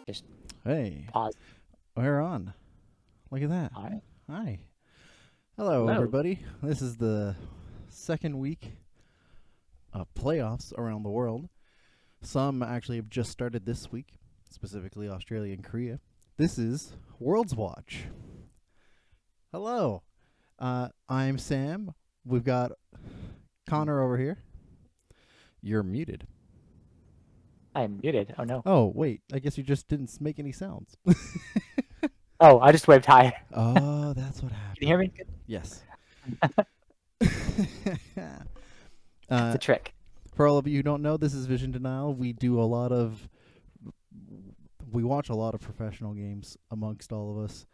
Just Hey, pause. we're on. Look at that. All right. Hi. Hello, Hello. everybody. This is the second week of playoffs around the world. Some actually have just started this week, specifically Australia and Korea. This is World's Watch. Hello. I'm Sam. We've got Connor over here. You're muted. I am muted. Oh no. Oh, wait. I guess you just didn't make any sounds. Oh, I just waved hi. Oh, that's what Can happened. you hear me? Yes. It's a trick. For all of you who don't know, this is Vision Denial. We watch a lot of professional games amongst all of us.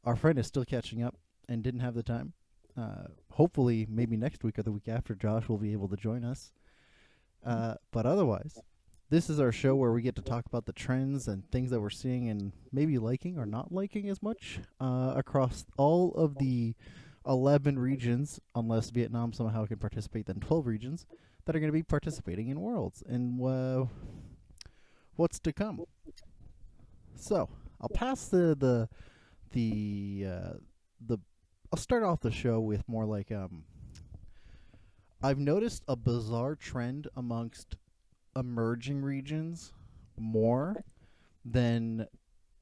Our friend is still catching up and didn't have the time. Hopefully, maybe next week or the week after, Josh will be able to join us. But otherwise, this is our show where we get to talk about the trends and things that we're seeing and maybe liking or not liking as much across all of the 11 regions, unless Vietnam somehow can participate, then 12 regions that are going to be participating in Worlds and what's to come. So I'll pass the I'll start off the show with more like I've noticed a bizarre trend amongst emerging regions more than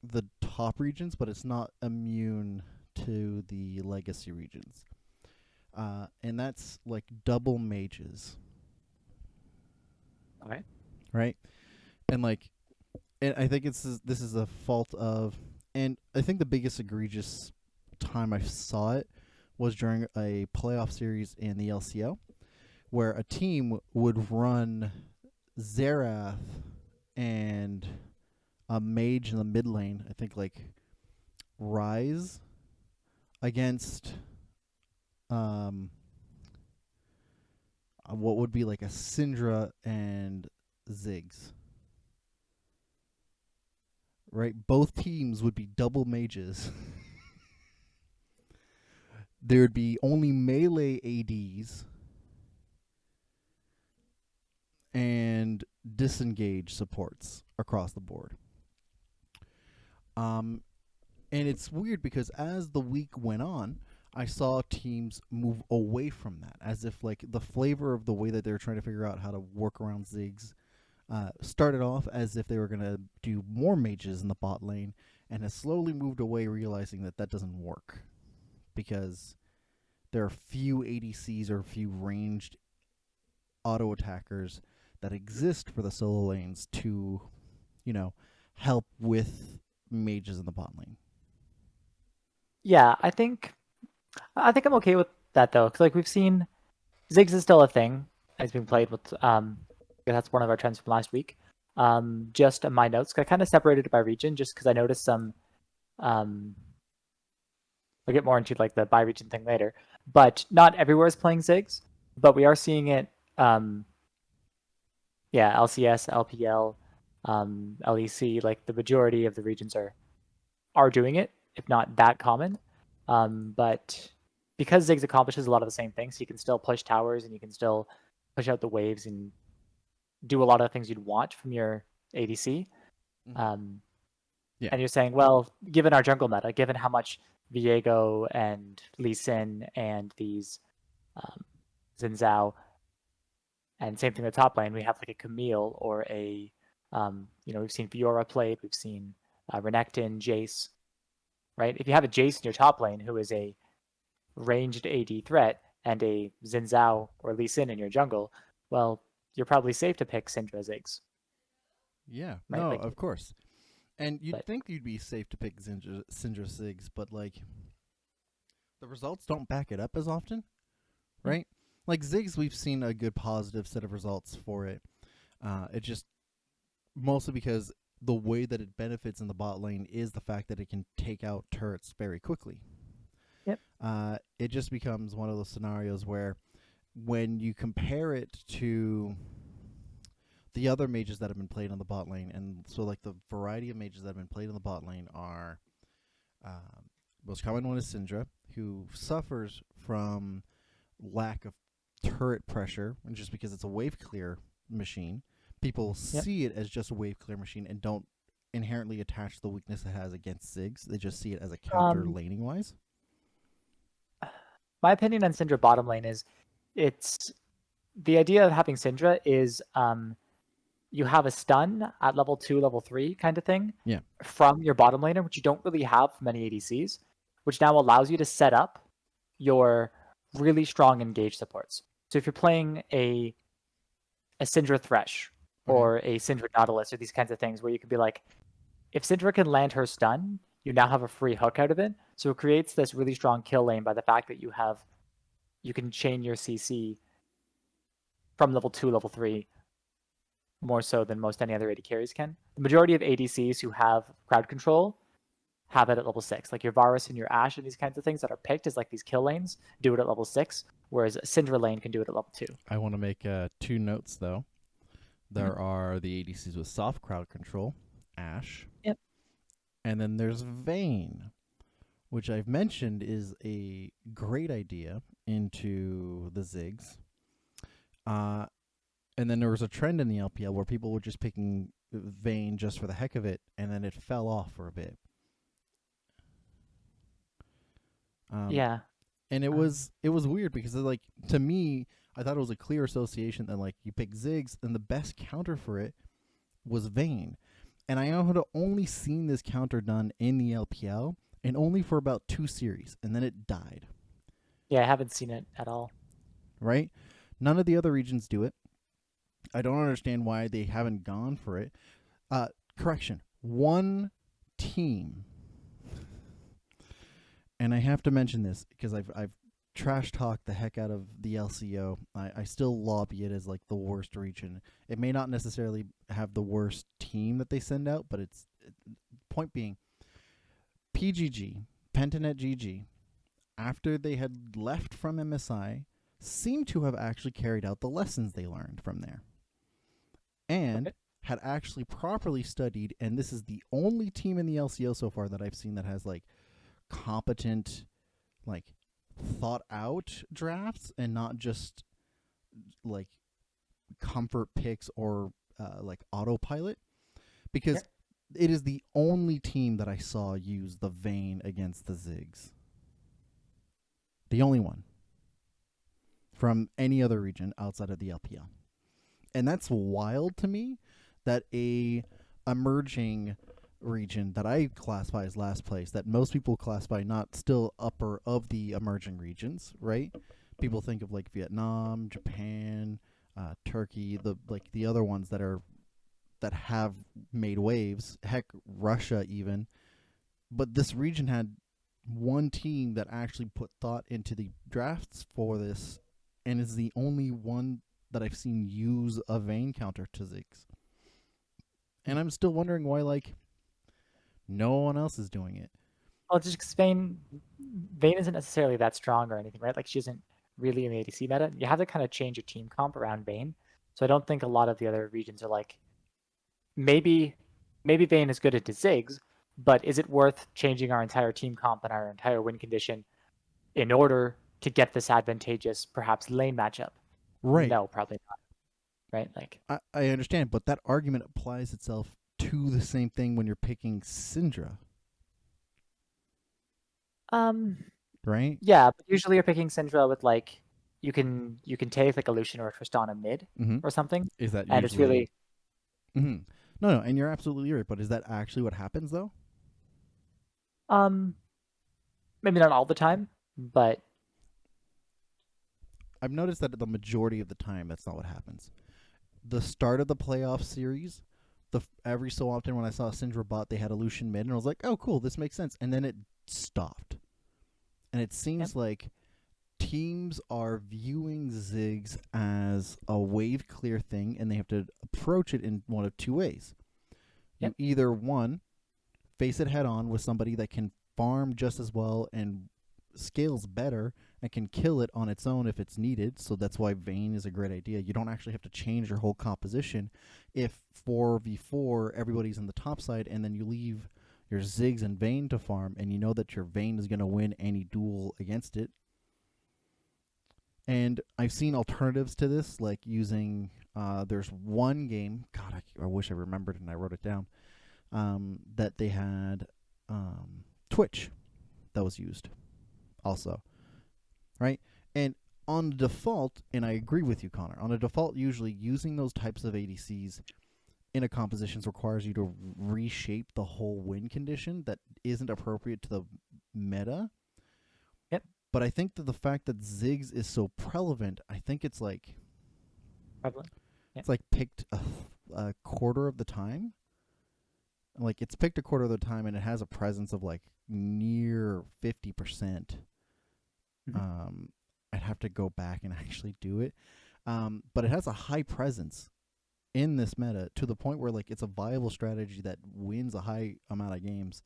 the top regions, but it's not immune to the legacy regions. And that's like double mages. All right. Right? And like and I think this is a fault of, and I think the biggest egregious time I saw it was during a playoff series in the LCO, where a team would run Xerath and a mage in the mid lane, I think like Rise, against what would be like a Syndra and Ziggs. Right? Both teams would be double mages. There would be only melee ADs and disengage supports across the board. And it's weird because as the week went on, I saw teams move away from that, as if like the flavor of the way that they were trying to figure out how to work around Ziggs started off as if they were going to do more mages in the bot lane, and has slowly moved away, realizing that that doesn't work because there are few ADCs or few ranged auto attackers that exist for the solo lanes to, help with mages in the bot lane. Yeah, I think I'm okay with that though, because like we've seen, Ziggs is still a thing. It's being played with. That's one of our trends from last week. Just my notes, I kind of separated it by region, just because I noticed some. We'll get more into like the by region thing later, but not everywhere is playing Ziggs, but we are seeing it. LCS, LPL, LEC, like the majority of the regions are doing it, if not that common. But because Ziggs accomplishes a lot of the same things, you can still push towers and you can still push out the waves and do a lot of the things you'd want from your ADC. Yeah. And you're saying, well, given our jungle meta, given how much Viego and Lee Sin and these Xin Zhao, and same thing in the top lane, we have like a Camille or a, we've seen Fiora played, we've seen Renekton, Jace, right? If you have a Jace in your top lane who is a ranged AD threat and a Xin Zhao or Lee Sin in your jungle, well, you're probably safe to pick Syndra Ziggs. Yeah, right? no, Like, of course. And you'd but, think you'd be safe to pick Syndra Ziggs, but like the results don't back it up as often, right? Like Ziggs, we've seen a good positive set of results for it. It just mostly because the way that it benefits in the bot lane is the fact that it can take out turrets very quickly. Yep. It just becomes one of those scenarios where when you compare it to the other mages that have been played on the bot lane, and so like the variety of mages that have been played on the bot lane are, most common one is Syndra, who suffers from lack of turret pressure, and just because it's a wave clear machine, people see it as just a wave clear machine and don't inherently attach the weakness it has against Ziggs. They just see it as a counter laning wise. My opinion on Syndra bottom lane is, it's the idea of having Syndra is you have a stun at level 2, level 3 kind of thing from your bottom laner, which you don't really have from many ADCs, which now allows you to set up your really strong engage supports. So if you're playing a Syndra Thresh or a Syndra Nautilus or these kinds of things where you could be like, if Syndra can land her stun, you now have a free hook out of it. So it creates this really strong kill lane by the fact that you can chain your CC from level 2, level 3 more so than most any other AD carries can. The majority of ADCs who have crowd control have it at level 6. Like your Varus and your Ashe and these kinds of things that are picked as like these kill lanes do it at level 6, whereas a Syndra lane can do it at level 2. I want to make 2 notes, though. There are the ADCs with soft crowd control, Ashe. Yep. And then there's Vayne, which I've mentioned is a great idea into the Ziggs. And then there was a trend in the LPL where people were just picking Vayne just for the heck of it, and then it fell off for a bit. And it was weird because like, to me, I thought it was a clear association that like you pick Ziggs and the best counter for it was Vayne. And I had only seen this counter done in the LPL and only for about 2 series, and then it died. Yeah, I haven't seen it at all. Right? None of the other regions do it. I don't understand why they haven't gone for it. Correction. One team, and I have to mention this because I've trash talked the heck out of the LCO. I still lobby it as like the worst region. It may not necessarily have the worst team that they send out, but point being, PGG, Pentanet GG, after they had left from MSI, seemed to have actually carried out the lessons they learned from there. And had actually properly studied, and this is the only team in the LCO so far that I've seen that has like competent, like thought out drafts and not just like comfort picks or like autopilot, because it is the only team that I saw use the Vayne against the Ziggs. The only one from any other region outside of the LPL. And that's wild to me that a emerging region that I classify as last place, that most people classify not still upper of the emerging regions, right? People think of like Vietnam, Japan, Turkey, the other ones that have made waves, heck, Russia even. But this region had one team that actually put thought into the drafts for this, and is the only one that I've seen use a Vayne counter to Ziggs. And I'm still wondering why, like, no one else is doing it. Well, just because Vayne isn't necessarily that strong or anything, right? Like, she isn't really in the ADC meta. You have to kind of change your team comp around Vayne. So I don't think a lot of the other regions are like, maybe Vayne is good at Ziggs, but is it worth changing our entire team comp and our entire win condition in order to get this advantageous, perhaps, lane matchup? Right. No, probably not. Right? Like, I understand, but that argument applies itself to the same thing when you're picking Syndra. Right? Yeah, but usually you're picking Syndra with like you can take like a Lucian or a Tristana mid or something. Is that and usually... it's really No, and you're absolutely right, but is that actually what happens though? Maybe not all the time, but I've noticed that the majority of the time that's not what happens. The start of the playoff series, every so often when I saw a Syndra bot, they had a Lucian mid, and I was like, oh cool, this makes sense. And then it stopped. And it seems like teams are viewing Ziggs as a wave clear thing, and they have to approach it in one of 2 ways. You either, one, face it head on with somebody that can farm just as well and scales better and can kill it on its own if it's needed. So that's why Vayne is a great idea. You don't actually have to change your whole composition. If 4v4 everybody's in the top side and then you leave your Ziggs and Vayne to farm and you know that your Vayne is going to win any duel against it. And I've seen alternatives to this, like using there's one game, God, I wish I remembered and I wrote it down, that they had Twitch that was used also, right? And on default, and I agree with you, Connor, on a default, usually using those types of ADCs in a compositions requires you to reshape the whole win condition that isn't appropriate to the meta. Yep. But I think that the fact that Ziggs is so prevalent, I think it's like Prevalent. Yep. It's like picked a quarter of the time. Like it's picked a quarter of the time, and it has a presence of like near 50%. Mm-hmm. I'd have to go back and actually do it, but it has a high presence in this meta to the point where like it's a viable strategy that wins a high amount of games.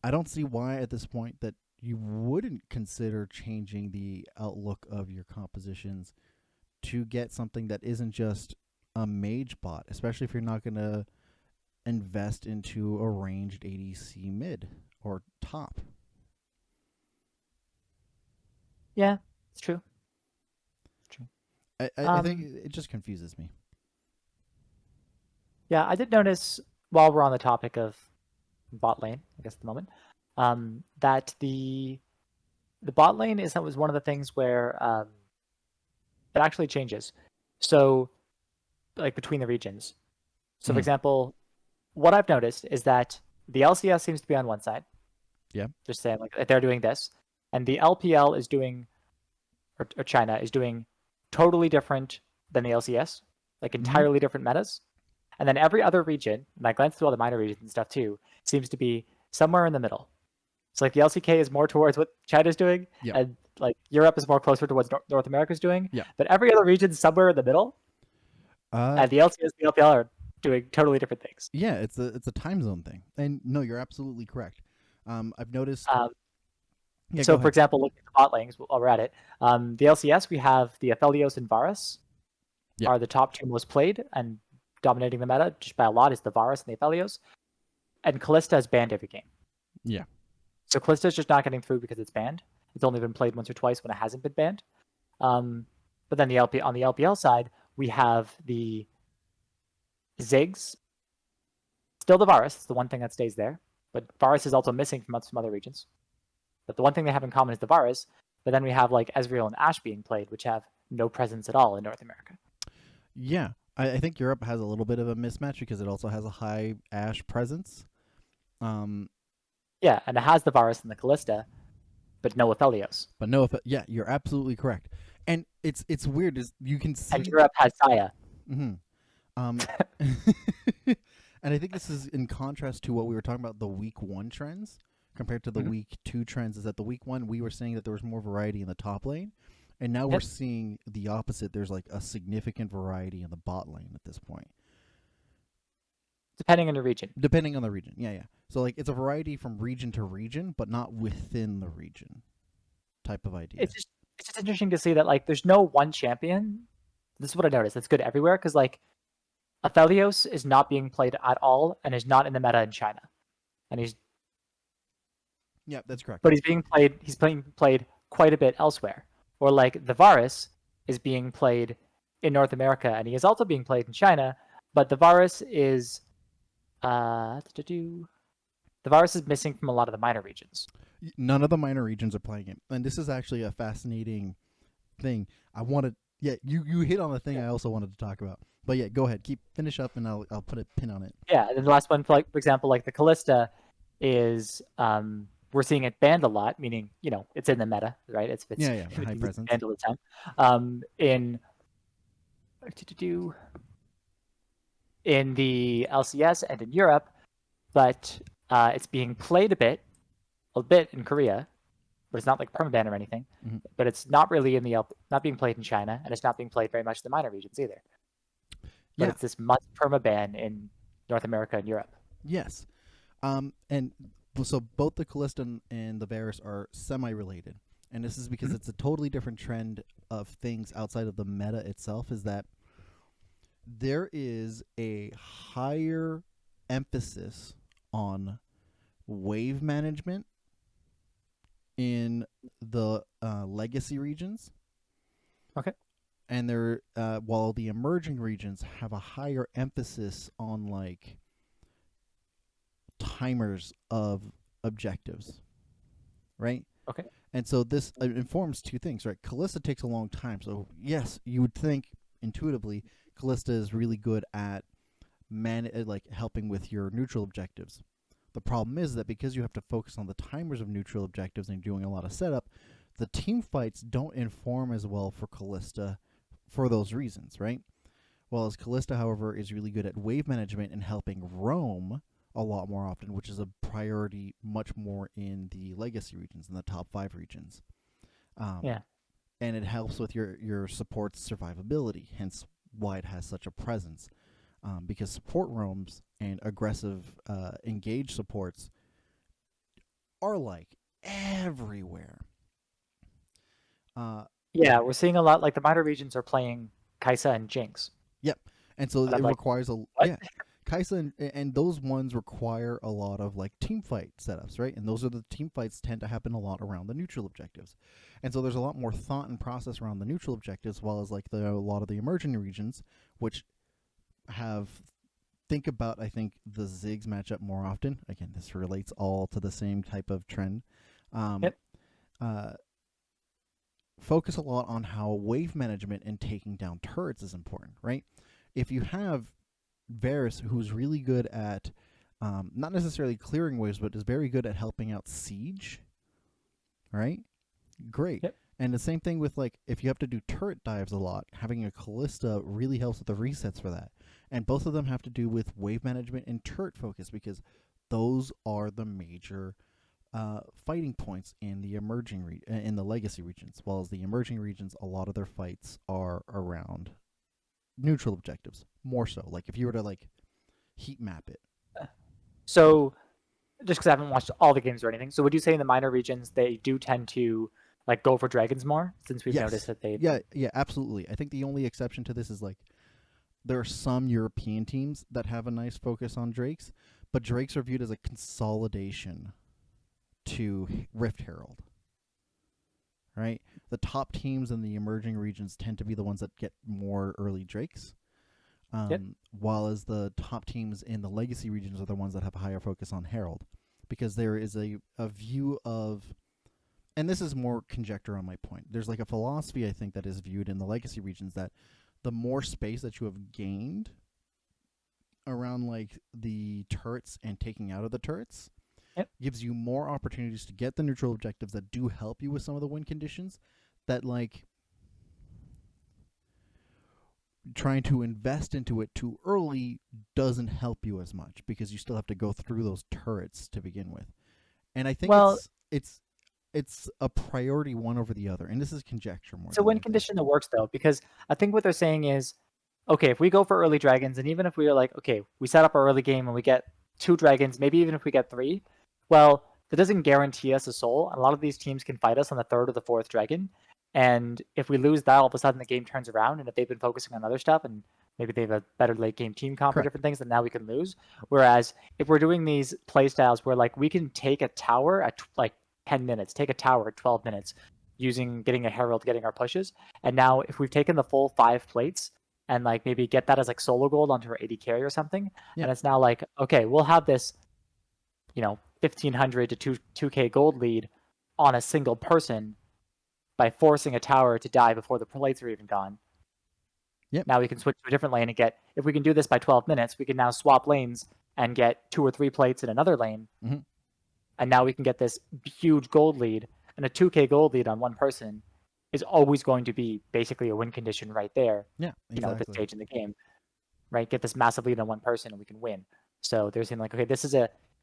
I don't see why at this point that you wouldn't consider changing the outlook of your compositions to get something that isn't just a mage bot, especially if you're not going to invest into a ranged ADC mid or top. Yeah, it's true. It's true. I think it just confuses me. Yeah, I did notice while we're on the topic of bot lane, I guess at the moment, that the bot lane was one of the things where it actually changes. So, like between the regions. So, for example, what I've noticed is that the LCS seems to be on one side. Yeah. Just saying, like they're doing this, and the LPL is doing, or China is doing, totally different than the LCS, like entirely different metas. And then every other region, and I glanced through all the minor regions and stuff too, seems to be somewhere in the middle. So like the LCK is more towards what China's doing, and like Europe is more closer to what North America's doing. Yeah. But every other region is somewhere in the middle. And the LCS and the LPL are doing totally different things. Yeah, it's a time zone thing. And no, you're absolutely correct. I've noticed. So, for example, looking at the bot lanes, while we're at it, the LCS, we have the Aphelios and Varus are the top two most played, and dominating the meta just by a lot is the Varus and the Aphelios. And Kalista is banned every game. Yeah. So Kalista is just not getting through because it's banned. It's only been played once or twice when it hasn't been banned. But then on the LPL side, we have the Ziggs. Still the Varus. It's the one thing that stays there. But Varus is also missing from some other regions. But the one thing they have in common is the Varus. But then we have like Ezreal and Ashe being played, which have no presence at all in North America. Yeah. I think Europe has a little bit of a mismatch because it also has a high Ashe presence. Yeah, and it has the Varus and the Kalista, but no Aphelios. Yeah, you're absolutely correct. And it's weird is you can see. And Europe has Saya. Mm-hmm. And I think this is in contrast to what we were talking about, the week 1 trends compared to the week 2 trends. Is that the week 1 we were saying that there was more variety in the top lane, and now we're seeing the opposite. There's like a significant variety in the bot lane at this point. Depending on the region. Depending on the region, yeah. So like it's a variety from region to region, but not within the region type of idea. It's just interesting to see that like there's no one champion. This is what I noticed. It's good everywhere because like Aphelios is not being played at all and is not in the meta in China, and that's correct. But he's being played quite a bit elsewhere. Or like the Varus is being played in North America, and he is also being played in China. But the Varus is missing from a lot of the minor regions. None of the minor regions are playing it, and this is actually a fascinating thing. You hit on the thing I also wanted to talk about. But yeah, go ahead, finish up, and I'll put a pin on it. Yeah, and then the last one, for example, like the Kalista is we're seeing it banned a lot, meaning it's in the meta, right? It's high presence banned all the time. In the LCS and in Europe, but it's being played a bit in Korea, but it's not like permaban or anything. Mm-hmm. But it's not really not being played in China, and it's not being played very much in the minor regions either. But it's this must permaban in North America and Europe. Yes, and so both the Kalista and the Varus are semi-related, and this is because it's a totally different trend of things outside of the meta itself. Is that there is a higher emphasis on wave management in the legacy regions. Okay. And they're while the emerging regions have a higher emphasis on like timers of objectives, right? Okay. And so this informs two things, right? Kalista takes a long time, so yes, you would think intuitively Kalista is really good at like helping with your neutral objectives. The problem is that because you have to focus on the timers of neutral objectives and doing a lot of setup, the team fights don't inform as well for Kalista for those reasons, right? Whereas Kalista, however, is really good at wave management and helping roam a lot more often, which is a priority much more in the legacy regions, in the top 5 regions. Yeah. And it helps with your support's survivability, hence why it has such a presence. Because support roams and aggressive engage supports are like everywhere. Yeah, we're seeing a lot, like the minor regions are playing Kaisa and Jinx. Yep. And so it like, requires what? yeah. Kaisa and those ones require a lot of like team fight setups, right? And those are the team fights tend to happen a lot around the neutral objectives. And so there's a lot more thought and process around the neutral objectives, as well as like a lot of the emerging regions, which think about, I think, the Ziggs matchup more often. Again, this relates all to the same type of trend. Yep. Focus a lot on how wave management and taking down turrets is important, right? If you have Varus, who's really good at not necessarily clearing waves, but is very good at helping out siege, right? Great. Yep. And the same thing with, like, if you have to do turret dives a lot, having a Kalista really helps with the resets for that. And both of them have to do with wave management and turret focus, because those are the major fighting points in the in the legacy regions. While as the emerging regions, a lot of their fights are around neutral objectives, more so. Like if you were to like heat map it. So, just because I haven't watched all the games or anything, so would you say in the minor regions they do tend to like go for dragons more, since we've noticed that they? Yeah, absolutely. I think the only exception to this is like there are some European teams that have a nice focus on drakes, but drakes are viewed as a consolidation to Rift Herald. Right? The top teams in the emerging regions tend to be the ones that get more early drakes. While as the top teams in the legacy regions are the ones that have a higher focus on Herald. Because there is a view of, and this is more conjecture on my point, there's like a philosophy, I think, that is viewed in the legacy regions that the more space that you have gained around like the turrets and taking out of the turrets gives you more opportunities to get the neutral objectives that do help you with some of the win conditions, that like trying to invest into it too early doesn't help you as much, because you still have to go through those turrets to begin with. And I think it's a priority one over the other, and this is conjecture more. It's a win condition that works though, because I think what they're saying is, okay, if we go for early dragons, and even if we are like, okay, we set up our early game and we get 2 dragons, maybe even if we get 3, well, that doesn't guarantee us a soul. A lot of these teams can fight us on the 3rd or the 4th dragon, and if we lose that, all of a sudden the game turns around, and if they've been focusing on other stuff, and maybe they have a better late game team comp or different things, then now we can lose. Whereas if we're doing these play styles where like we can take a tower at like 10 minutes, take a tower at 12 minutes, getting a herald, getting our pushes, and now if we've taken the full 5 plates and like maybe get that as like solo gold onto our 80 carry or something, and it's now like, okay, we'll have this, 1,500 to 2K gold lead on a single person by forcing a tower to die before the plates are even gone. Now we can switch to a different lane and get, if we can do this by 12 minutes, we can now swap lanes and get 2 or 3 plates in another lane. And now we can get this huge gold lead, and a 2K gold lead on one person is always going to be basically a win condition right there. Yeah, exactly. At this stage in the game, right? Get this massive lead on one person and we can win. So they're saying like, okay,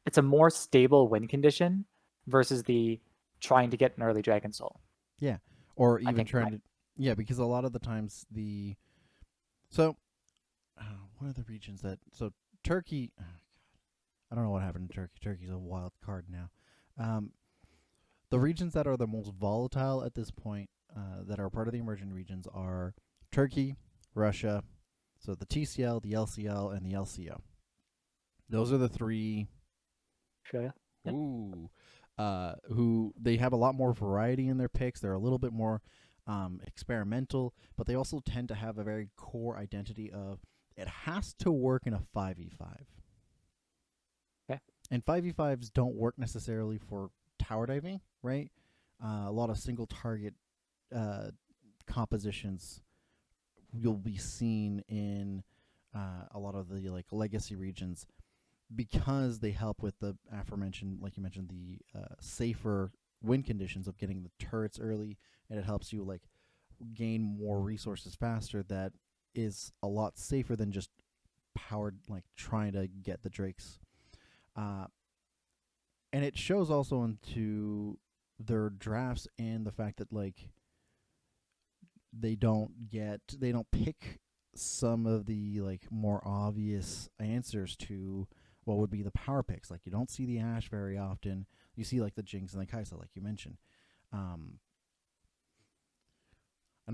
it's a more stable win condition versus the trying to get an early dragon soul. Yeah, or even trying to, yeah, because a lot of the times what are the regions that, so Turkey, I don't know what happened to Turkey. Turkey's a wild card now. Um, the regions that are the most volatile at this point, that are part of the emerging regions, are Turkey, Russia, so the TCL, the LCL, and the LCO. Those are the three. Australia. Yep. Ooh, who they have a lot more variety in their picks. They're a little bit more experimental, but they also tend to have a very core identity of it has to work in a 5v5. Okay. And 5v5s don't work necessarily for tower diving, right? A lot of single target compositions you'll be seen in a lot of the like legacy regions, because they help with the aforementioned, like you mentioned, the safer win conditions of getting the turrets early, and it helps you like gain more resources faster. That is a lot safer than just powered like trying to get the drakes. And it shows also into their drafts and the fact that like they don't pick some of the like more obvious answers to what would be the power picks. Like you don't see the Ashe very often. You see like the Jinx and the Kai'Sa, like you mentioned. And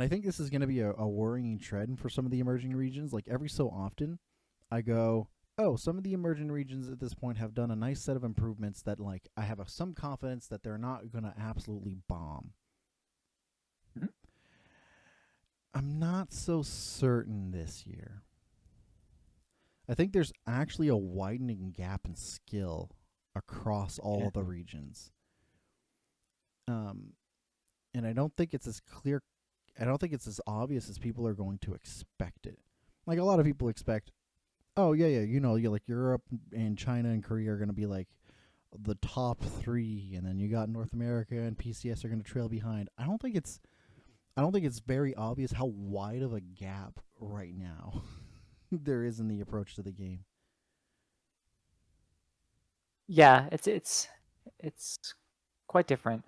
I think this is going to be a worrying trend for some of the emerging regions. Like every so often, I go, oh, some of the emerging regions at this point have done a nice set of improvements that like I have some confidence that they're not going to absolutely bomb. Mm-hmm. I'm not so certain this year. I think there's actually a widening gap in skill across all of the regions. And I don't think it's as clear. I don't think it's as obvious as people are going to expect it. Like a lot of people expect, oh yeah, you know, you like Europe and China and Korea are going to be like the top 3, and then you got North America and PCS are going to trail behind. I don't think it's very obvious how wide of a gap right now there is in the approach to the game. Yeah, it's quite different.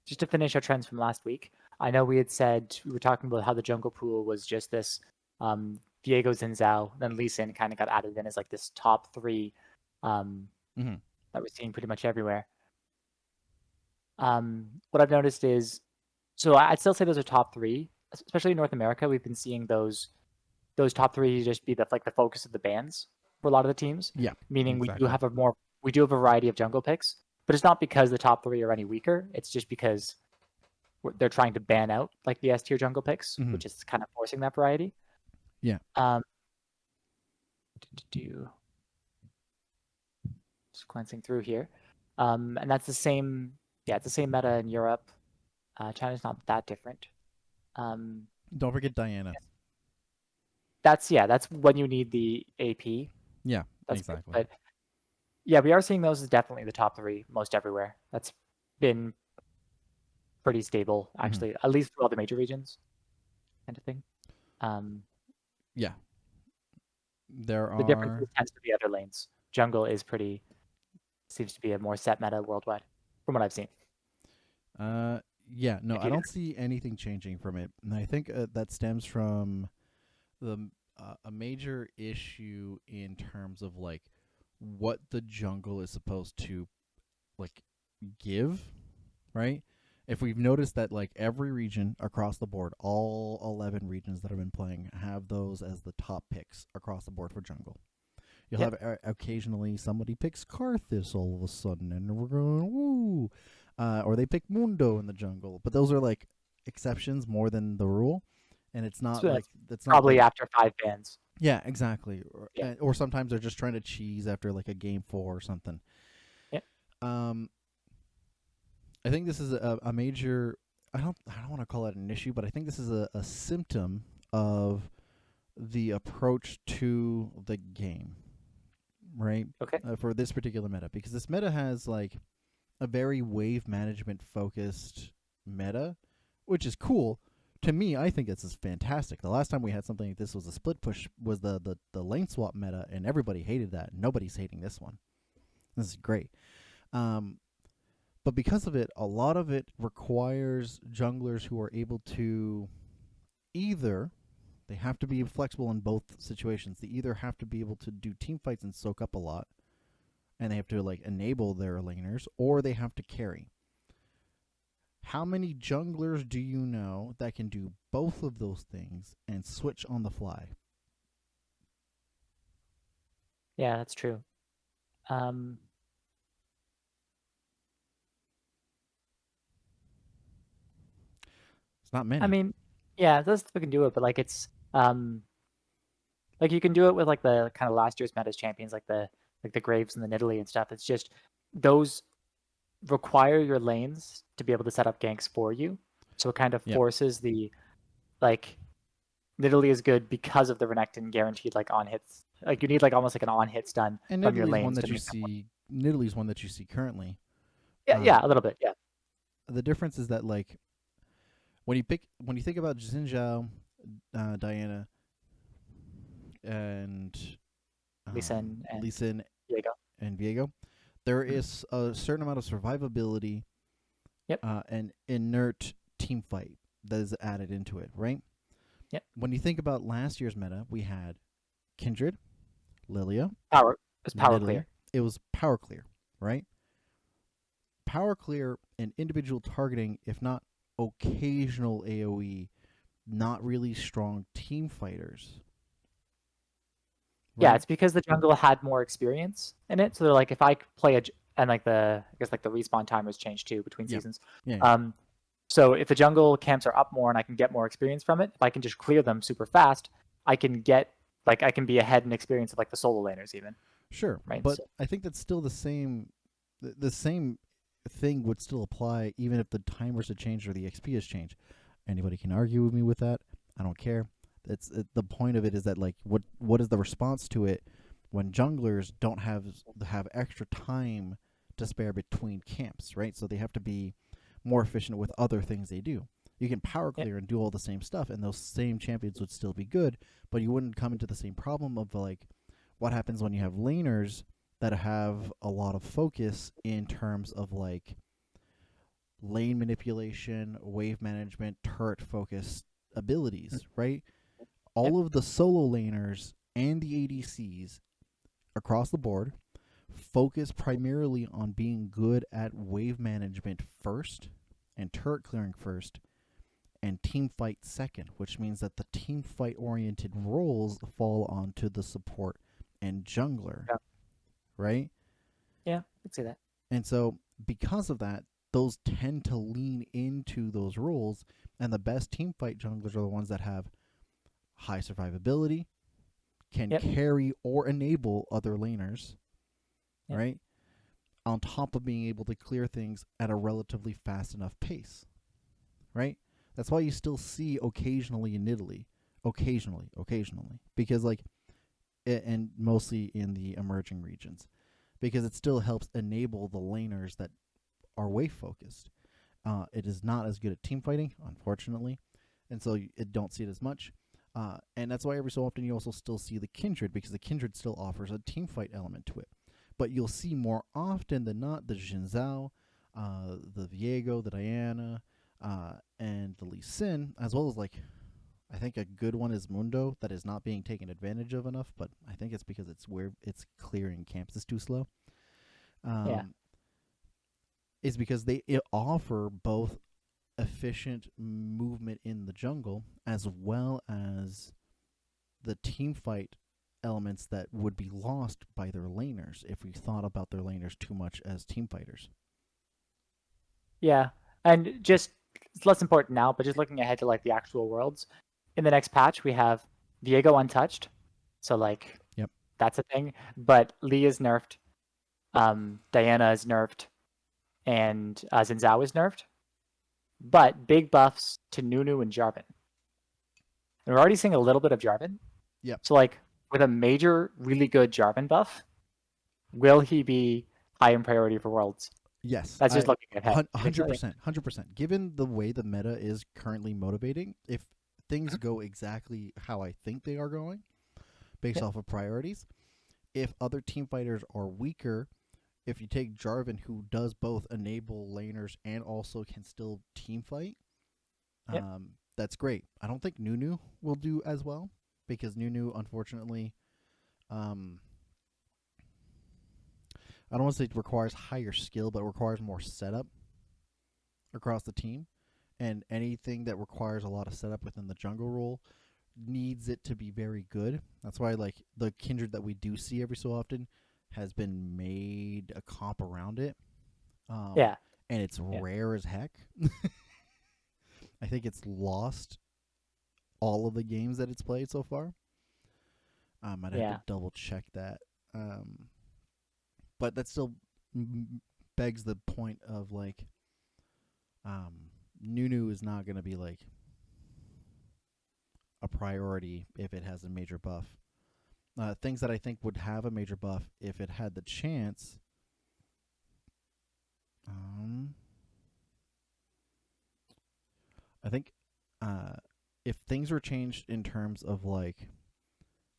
Just to finish our trends from last week, I know we had said we were talking about how the jungle pool was just this Viego, Xin Zhao, then Lee Sin kind of got added in as like this top 3 that we're seeing pretty much everywhere. What I've noticed is, so I'd still say those are top 3, especially in North America. We've been seeing those top 3 just be the focus of the bans for a lot of the teams. Yeah, meaning exactly. we do have a variety of jungle picks, but it's not because the top 3 are any weaker. It's just because they're trying to ban out like the S tier jungle picks, which is kind of forcing that variety. Yeah. Just glancing through here, and that's the same. Yeah, it's the same meta in Europe. China's not that different. Don't forget Diana. That's when you need the AP. Yeah, that's exactly. Good. But yeah, we are seeing those as definitely the top 3 most everywhere. That's been pretty stable, actually, at least through all the major regions, kind of thing. Yeah. The difference tends to be other lanes. Jungle seems to be a more set meta worldwide, from what I've seen. Yeah, no, I don't see anything changing from it, and I think that stems from a major issue in terms of like what the jungle is supposed to like give, right? If we've noticed that like every region across the board, all 11 regions that have been playing have those as the top picks across the board for jungle. You'll have occasionally somebody picks Karthus all of a sudden, and we're going, woo! Or they pick Mundo in the jungle. But those are like exceptions more than the rule. And it's not So like... that's probably like, after 5 bans. Yeah, exactly. Or sometimes they're just trying to cheese after like a game 4 or something. Yeah. I think this is a major... I don't want to call it an issue, but I think this is a symptom of the approach to the game. Right? Okay. For this particular meta, because this meta has like a very wave management focused meta, which is cool. To me, I think this is fantastic. The last time we had something like this was a split push, was the lane swap meta, and everybody hated that. Nobody's hating this one. This is great. But because of it, a lot of it requires junglers who are able to either They have to be flexible in both situations. They either have to be able to do team fights and soak up a lot, and they have to like enable their laners, or they have to carry. How many junglers do you know that can do both of those things and switch on the fly? Yeah, that's true. It's not many. I mean, yeah, those people can do it, but like it's like you can do it with like the kind of last year's metas champions, like the Graves and the Nidalee and stuff. It's just those require your lanes to be able to set up ganks for you. So it kind of Yep. forces the like Nidalee is good because of the Renekton guaranteed like on hits. Like you need like almost like an on hit stun And from your Nidalee's lanes one to that you make them work. see. Nidalee's one that you see currently. Yeah, a little bit. Yeah. The difference is that like when you think about Xin Diana, and Lee Sin and Lee Sin Diego. and Viego, there is a certain amount of survivability, Yep. and inert team fight that is added into it, right? Yep. When you think about last year's meta, we had Kindred, Lilia, Power. It was power Nidalee. clear. It was power clear, right? Power clear and individual targeting, if not occasional AoE, not really strong team fighters. Yeah, Right? it's because the jungle had more experience in it. So they're like, if I play and like I guess like the respawn timers changed too between seasons. Yeah. So if the jungle camps are up more and I can get more experience from it, if I can just clear them super fast, I can be ahead in experience of like the solo laners even. Sure, Right. but So, I think that's still the same. The same thing would still apply even if the timers have changed or the XP has changed. Anybody can argue with me with that. I don't care. The point of it is that like what is the response to it when junglers don't have extra time to spare between camps, right? So they have to be more efficient with other things they do. You can power clear and do all the same stuff, and those same champions would still be good, but you wouldn't come into the same problem of like what happens when you have laners that have a lot of focus in terms of like lane manipulation, wave management, turret focus abilities, right? All of the solo laners and the ADCs across the board focus primarily on being good at wave management first and turret clearing first and team fight second, which means that the team fight oriented roles fall onto the support and jungler, right? yeah, I'd say that. And so because of that, those tend to lean into those roles, and the best team fight junglers are the ones that have high survivability, can carry or enable other laners, right? On top of being able to clear things at a relatively fast enough pace, right? That's why you still see occasionally in Italy, occasionally, because like, and mostly in the emerging regions, because it still helps enable the laners that are wave focused. It is not as good at team fighting, unfortunately, and so you don't see it as much. And that's why every so often you also still see the Kindred, because the Kindred still offers a team fight element to it. But you'll see more often than not the Jiizuke, the Viego, the Diana, and the Lee Sin, as well as like, I think a good one is Mundo that is not being taken advantage of enough, but I think it's because it's clearing camps is too slow. Is because they offer both efficient movement in the jungle as well as the team fight elements that would be lost by their laners if we thought about their laners too much as team fighters. Yeah, and just it's less important now, but just looking ahead to like the actual worlds, in the next patch we have Viego untouched, so like that's a thing. But Lee is nerfed, Diana is nerfed, and Xin Zhao is nerfed. But big buffs to Nunu and Jarvan. And we're already seeing a little bit of Jarvan. Yep. So like with a major, really good Jarvan buff, will he be high in priority for worlds? Yes. That's just looking ahead. 100%. 100%. Given the way the meta is currently motivating, if things go exactly how I think they are going, based off of priorities, if other team fighters are weaker, if you take Jarvan, who does both enable laners and also can still team fight, that's great. I don't think Nunu will do as well because Nunu, unfortunately, I don't want to say it requires higher skill, but it requires more setup across the team. And anything that requires a lot of setup within the jungle role needs it to be very good. That's why like the Kindred that we do see every so often has been made a comp around it. Yeah. And it's rare as heck. I think it's lost all of the games that it's played so far. I'd have to double check that. But that still begs the point of like, Nunu is not going to be like a priority if it has a major buff. Things that I think would have a major buff if it had the chance. I think if things were changed in terms of like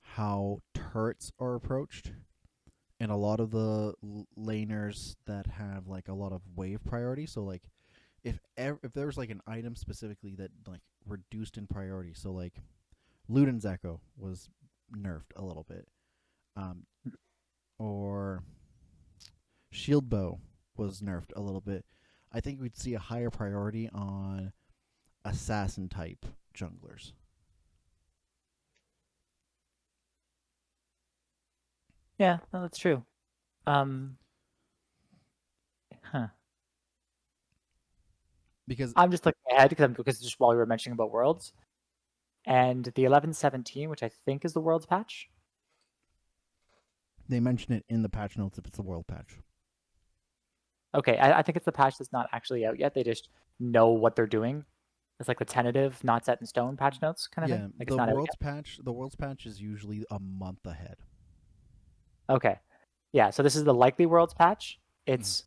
how turrets are approached, and a lot of the laners that have like a lot of wave priority, so like if there was like an item specifically that like reduced in priority, so like Luden's Echo was nerfed a little bit, or Shield Bow was nerfed a little bit, I think we'd see a higher priority on assassin type junglers. Yeah, no, that's true. Because I'm just looking ahead because just while we were mentioning about Worlds, and the 11.17, which I think is the Worlds patch. They mention it in the patch notes if it's a world patch. Okay, I think it's the patch that's not actually out yet. They just know what they're doing. It's like the tentative, not set in stone patch notes kind of thing. Like the it's not world's patch. The world's patch is usually a month ahead. Okay, yeah. So this is the likely Worlds patch. It's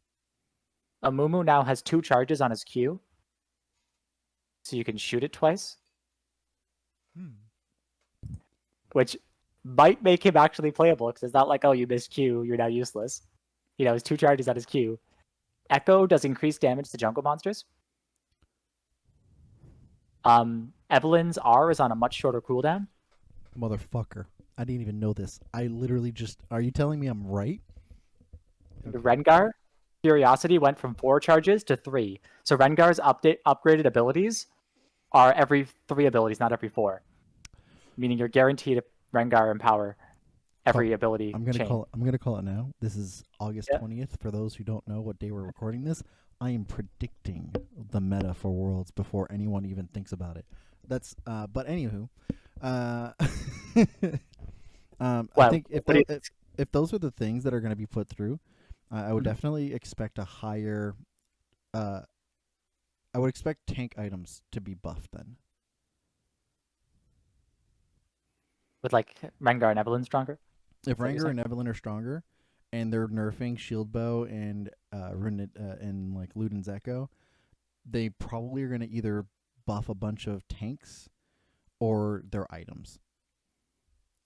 Amumu now has 2 charges on his Q, so you can shoot it twice, which might make him actually playable because it's not like, oh, you missed Q, you're now useless. You know, his 2 charges on his Q. Echo does increased damage to jungle monsters. Evelyn's R is on a much shorter cooldown. Motherfucker. I didn't even know this. I literally just... Are you telling me I'm right? Okay. Rengar, Curiosity went from 4 charges to 3. So Rengar's upgraded abilities are every 3 abilities, not every 4. Meaning you're guaranteed Rengar and power every ability I'm gonna chain. call it now. This is August 20th. For those who don't know what day we're recording this, I am predicting the meta for Worlds before anyone even thinks about it. That's but anywho, I think if those are the things that are going to be put through, I would definitely expect a higher. I would expect tank items to be buffed then. With like Rengar and Evelyn stronger? If Rengar and Evelyn are stronger, and they're nerfing Shield Bow and and like Luden's Echo, they probably are going to either buff a bunch of tanks or their items.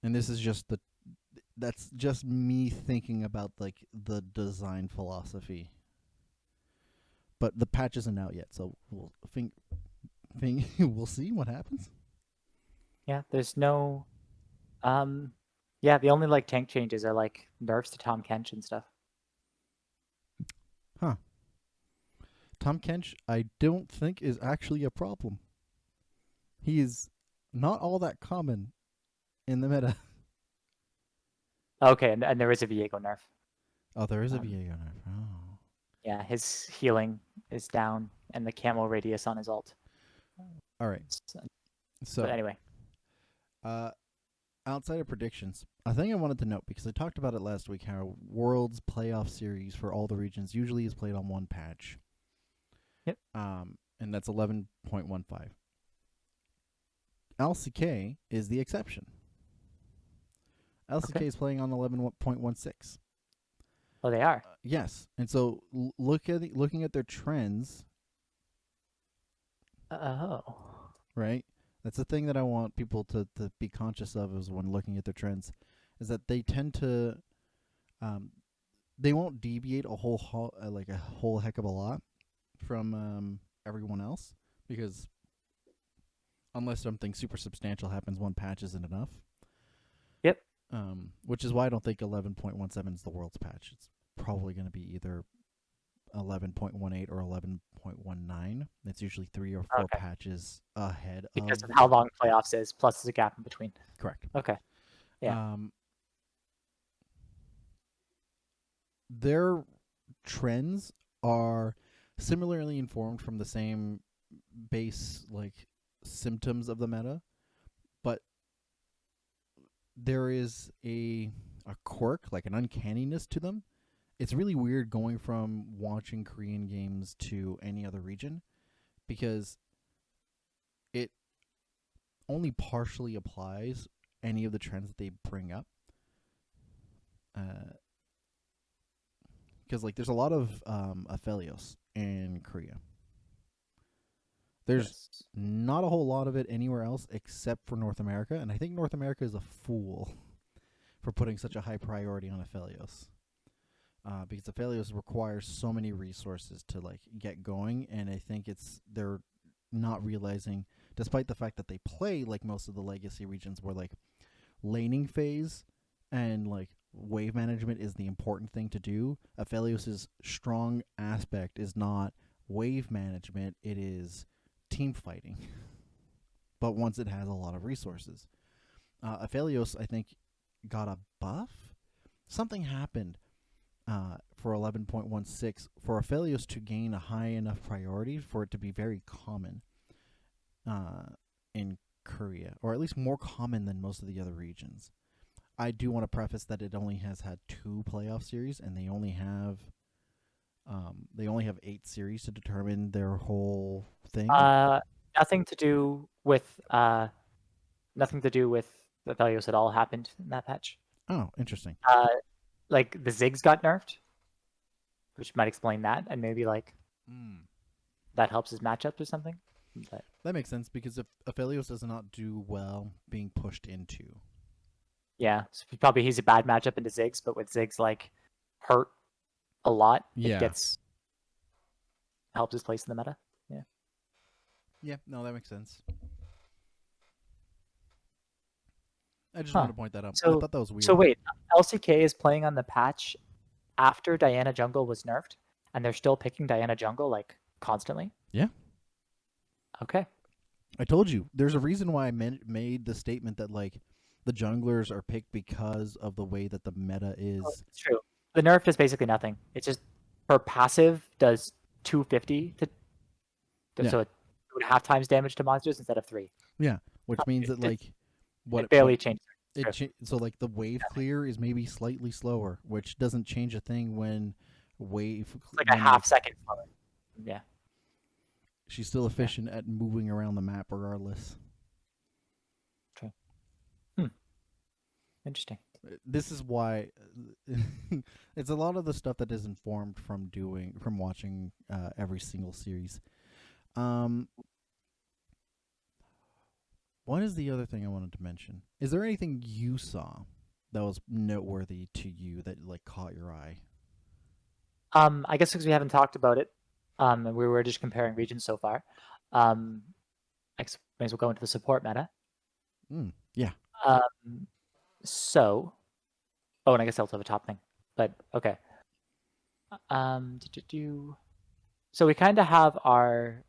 And this is just that's just me thinking about like the design philosophy. But the patch isn't out yet, so we'll we'll see what happens. Yeah, there's no yeah, the only like tank changes are like nerfs to Tom Kench and stuff. Huh. Tom Kench, I don't think is actually a problem. He is not all that common in the meta. Okay, and there is a Viego nerf. Oh, there is a Viego nerf. Oh. Yeah, his healing is down, and the camo radius on his ult. All right. So but anyway. Outside of predictions, a thing I wanted to note, because I talked about it last week, how Worlds playoff series for all the regions usually is played on one patch. Yep. And that's 11.15. LCK is the exception. LCK is playing on 11.16. Oh, they are? Yes. And so looking at their trends. Oh. Right? That's the thing that I want people to be conscious of is when looking at their trends, is that they tend to, they won't deviate a whole heck of a lot from everyone else, because unless something super substantial happens, one patch isn't enough. Yep. Which is why I don't think 11.17 is the world's patch. It's probably going to be either 11.18 or 11.19. It's usually 3 or 4 patches ahead because of how long playoffs is, plus there's a gap in between. Correct. Okay. Yeah. Their trends are similarly informed from the same base like symptoms of the meta, but there is a quirk, like an uncanniness to them. It's really weird going from watching Korean games to any other region because it only partially applies any of the trends that they bring up. Because like there's a lot of Aphelios in Korea. There's not a whole lot of it anywhere else except for North America, and I think North America is a fool for putting such a high priority on Aphelios. Because Aphelios requires so many resources to like get going, and I think they're not realizing, despite the fact that they play like most of the legacy regions where like laning phase and like wave management is the important thing to do. Aphelios' strong aspect is not wave management, it is team fighting. But once it has a lot of resources. Aphelios, I think, got a buff. Something happened for 11.16 for Aphelios to gain a high enough priority for it to be very common in Korea, or at least more common than most of the other regions. I do want to preface that it only has had 2 playoff series, and they only have 8 series to determine their whole thing. Nothing to do with the Aphelios at all happened in that patch. Oh, interesting. Like the Ziggs got nerfed, which might explain that, and maybe like that helps his matchups or something. But that makes sense because if Aphelios does not do well being pushed into. Yeah, so probably he's a bad matchup into Ziggs, but with Ziggs like hurt a lot, it helps his place in the meta. Yeah. Yeah, no, that makes sense. I just want to point that out. I thought that was weird. So wait, LCK is playing on the patch after Diana Jungle was nerfed, and they're still picking Diana Jungle like constantly? Yeah. Okay. I told you, there's a reason why I made the statement that like the junglers are picked because of the way that the meta is. Oh, it's true. The nerf is basically nothing. It's just her passive does 250 so it would 1/2 times damage to monsters instead of 3. Yeah, which means that like it barely changes. So like the wave clear is maybe slightly slower, which doesn't change a thing when wave. It's like a 1/2 second slower. Yeah. She's still efficient at moving around the map regardless. Okay. Interesting. This is why it's a lot of the stuff that is informed from watching every single series. What is the other thing I wanted to mention? Is there anything you saw that was noteworthy to you that like caught your eye? I guess because we haven't talked about it, and we were just comparing regions so far. I guess may as well go into the support meta. Yeah. So, and I guess I also have a top thing, but okay. So we kind of have our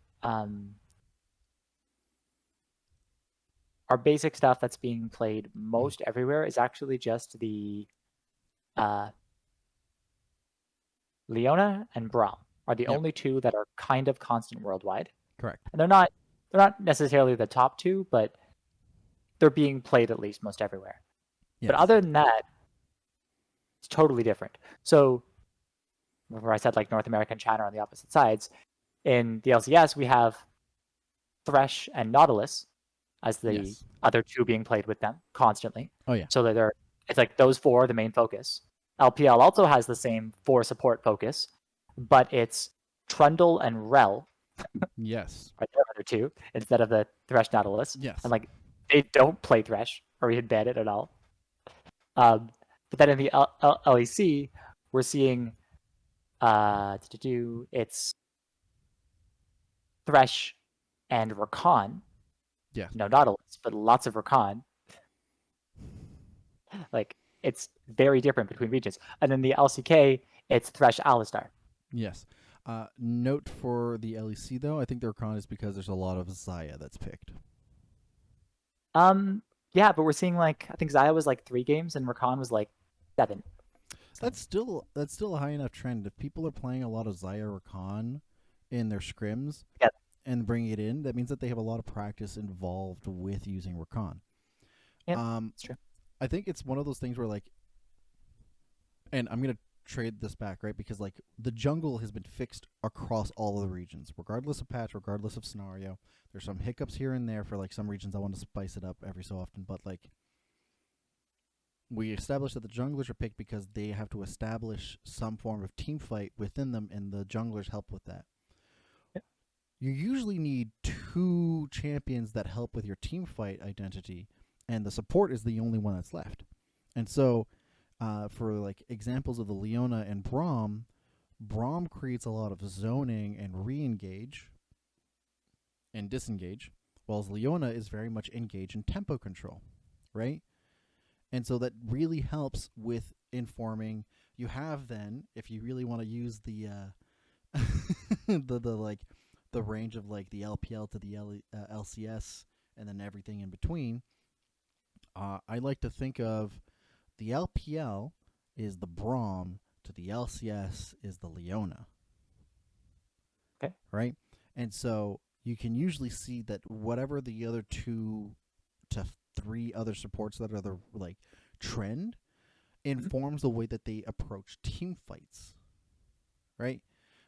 basic stuff that's being played most everywhere is actually just the Leona and Braum are the only 2 that are kind of constant worldwide. Correct. And they're not necessarily the top 2, but they're being played at least most everywhere. Yes. But other than that, it's totally different. So remember I said like North America and China are on the opposite sides. In the LCS, we have Thresh and Nautilus as the other 2 being played with them constantly. Oh yeah. So that it's like those 4 are the main focus. LPL also has the same 4 support focus, but it's Trundle and Rel. Yes. Are the other 2 instead of the Thresh Nautilus. Yes. And like they don't play Thresh or even ban it at all. But then in the LEC, we're seeing it's Thresh and Rakan. Yes. Nautilus, but lots of Rakan. Like, it's very different between regions. And then the LCK, it's Thresh Alistar. Yes. Note for the LEC though, I think the Rakan is because there's a lot of Xayah that's picked. Yeah, but we're seeing like I think Xayah was like 3 games and Rakan was like 7. So, That's still a high enough trend. If people are playing a lot of Xayah Rakan in their scrims yeah, and bringing it in, that means that they have a lot of practice involved with using Rakan. yeah, it's true. I think it's one of those things where like, and I'm gonna trade this back, right? Because like the jungle has been fixed across all of the regions, regardless of patch, regardless of scenario. There's some hiccups here and there for like some regions. I want to spice it up every so often, but like we established that the junglers are picked because they have to establish some form of team fight within them, and the junglers help with that. Yeah. You usually need 2 champions that help with your team fight identity, and the support is the only one that's left. And so, for like examples of the Leona and Braum, Braum creates a lot of zoning and re-engage and disengage, whilst Leona is very much engage and tempo control, right? And so that really helps with informing. You have then, if you really want to use the the like the range of like the LPL to the LCS and then everything in between, I like to think of the LPL is the Braum to the LCS is the Leona. Okay. Right? And so you can usually see that whatever the other 2 to 3 other supports that are the like trend informs the way that they approach team fights. Right?